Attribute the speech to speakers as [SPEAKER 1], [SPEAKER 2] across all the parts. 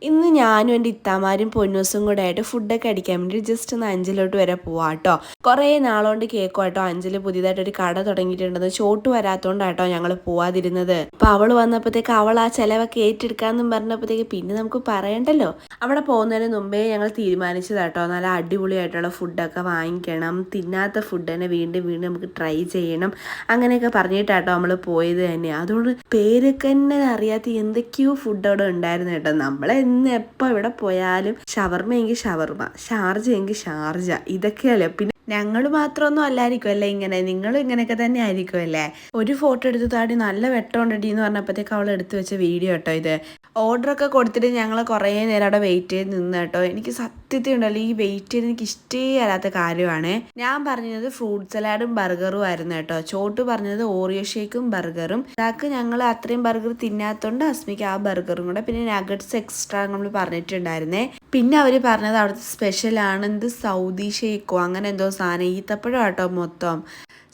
[SPEAKER 1] ഇന്ന് ഞാനും എൻ്റെ ഇത്താമാരും പൊന്നൂസും കൂടെ ആയിട്ട് ഫുഡൊക്കെ അടിക്കാൻ വേണ്ടി ജസ്റ്റ് ഒന്ന് അഞ്ചലോട്ട് വരെ പോവാം കേട്ടോ. കുറേ നാളുകൊണ്ട് കേൾക്കും കേട്ടോ അഞ്ചല് പുതിയതായിട്ട് ഒരു കട തുടങ്ങിയിട്ടുണ്ടെന്ന്. ചോട്ട് വരാത്തോണ്ടാട്ടോ ഞങ്ങൾ പോവാതിരുന്നത്. അപ്പൊ അവള് വന്നപ്പോഴത്തേക്ക് അവൾ ആ ചെലവൊക്കെ ഏറ്റെടുക്കാന്നും പറഞ്ഞപ്പോഴത്തേക്ക് പിന്നെ നമുക്ക് പറയണ്ടല്ലോ. അവിടെ പോകുന്നതിന് മുമ്പേ ഞങ്ങൾ തീരുമാനിച്ചതാട്ടോ നല്ല അടിപൊളിയായിട്ടുള്ള ഫുഡൊക്കെ വാങ്ങിക്കണം, തിന്നാത്ത ഫുഡ് തന്നെ വീണ്ടും വീണ്ടും നമുക്ക് ട്രൈ ചെയ്യണം, അങ്ങനെയൊക്കെ പറഞ്ഞിട്ടാട്ടോ നമ്മൾ പോയത് തന്നെ. അതുകൊണ്ട് പേരൊക്കെ തന്നെ അറിയാത്ത എന്തൊക്കെയോ ഫുഡ് അവിടെ ഉണ്ടായിരുന്നു കേട്ടോ. നമ്മളെന്ന് എപ്പോൾ ഇവിടെ പോയാലും ഷവർമ എങ്കിൽ ഷവർമ, ഷാർജ എങ്കിൽ ഷാർജ, ഇതൊക്കെയല്ലേ. പിന്നെ ഞങ്ങൾ മാത്രമൊന്നും അല്ലായിരിക്കും അല്ലേ ഇങ്ങനെ, നിങ്ങളും ഇങ്ങനെയൊക്കെ തന്നെ ആയിരിക്കും അല്ലേ. ഒരു ഫോട്ടോ എടുത്ത് താടി നല്ല വെട്ടമുണ്ടടി എന്ന് പറഞ്ഞപ്പോഴത്തേക്ക് അവൾ എടുത്തു വെച്ച വീഡിയോ കേട്ടോ ഇത്. ഓർഡറൊക്കെ കൊടുത്തിട്ട് ഞങ്ങൾ കുറേ നേരം അവിടെ വെയിറ്റ് ചെയ്ത് നിന്ന് കേട്ടോ. എനിക്ക് സത്യത്തിൽ ഉണ്ടല്ലോ ഈ വെയിറ്റ് ചെയ്ത് എനിക്ക് ഇഷ്ടേ അല്ലാത്ത കാര്യമാണ്. ഞാൻ പറഞ്ഞത് ഫ്രൂട്ട് സലാഡും ബർഗറും ആയിരുന്നു കേട്ടോ. ചോട്ട് പറഞ്ഞത് ഓറിയോ ഷേക്കും ബർഗറും. ഇതാക്ക് ഞങ്ങൾ അത്രയും ബർഗർ തിന്നാത്തോണ്ട് അസ്മിക്ക് ആ ബർഗറും കൂടെ, പിന്നെ നഗറ്റ്സ് എക്സ്ട്രാ നമ്മൾ പറഞ്ഞിട്ടുണ്ടായിരുന്നേ. പിന്നെ അവർ പറഞ്ഞത് അവിടുത്തെ സ്പെഷ്യലാണ് എന്ത് സൗദി ഷേക്കോ അങ്ങനെ എന്തോ സാധനം, ഈത്തപ്പഴം കേട്ടോ മൊത്തം.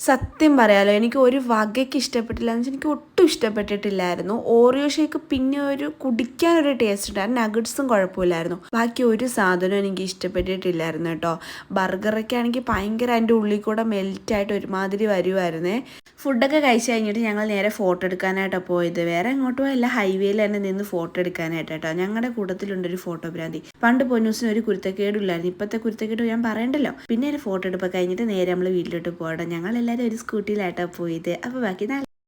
[SPEAKER 1] സത്യം പറയാലോ എനിക്ക് ഒരു വകയ്ക്ക് ഇഷ്ടപ്പെട്ടില്ല എന്ന് വെച്ചാൽ എനിക്ക് ഒട്ടും ഇഷ്ടപ്പെട്ടിട്ടില്ലായിരുന്നു. ഓറിയോ ഷേക്ക് പിന്നെ ഒരു കുടിക്കാനൊരു ടേസ്റ്റ് ഉണ്ടായിരുന്നു, നഗറ്റ്സും കുഴപ്പമില്ലായിരുന്നു. ബാക്കി ഒരു സാധനവും എനിക്ക് ഇഷ്ടപ്പെട്ടിട്ടില്ലായിരുന്നു കേട്ടോ. ബർഗറൊക്കെ ആണെങ്കിൽ ഭയങ്കര അതിൻ്റെ ഉള്ളിൽ കൂടെ മെൽറ്റായിട്ട് ഒരുമാതിരി വരുമായിരുന്നേ. ഫുഡൊക്കെ കഴിച്ച് കഴിഞ്ഞിട്ട് ഞങ്ങൾ നേരെ ഫോട്ടോ എടുക്കാനായിട്ടാണ് പോയത്. വേറെ എങ്ങോട്ടും അല്ല, ഹൈവേയിൽ തന്നെ നിന്ന് ഫോട്ടോ എടുക്കാനായിട്ട് കേട്ടോ. ഞങ്ങളുടെ കൂട്ടത്തിലുണ്ടൊരു ഫോട്ടോ ഭ്രാന്തി. പണ്ട് പൊന്നൂസിന് ഒരു കുരുത്തക്കേടില്ലായിരുന്നു, ഇപ്പോഴത്തെ കുരുത്തക്കേട് ഞാൻ പറയണ്ടല്ലോ. പിന്നെ ഒരു ഫോട്ടോ എടുപ്പൊക്കെ കഴിഞ്ഞിട്ട് നേരെ നമ്മൾ വീട്ടിലോട്ട് പോകണം. ഞങ്ങളെല്ലാവരും ഒരു സ്കൂട്ടിയിലായിട്ടാണ് പോയത്. അപ്പോൾ ബാക്കി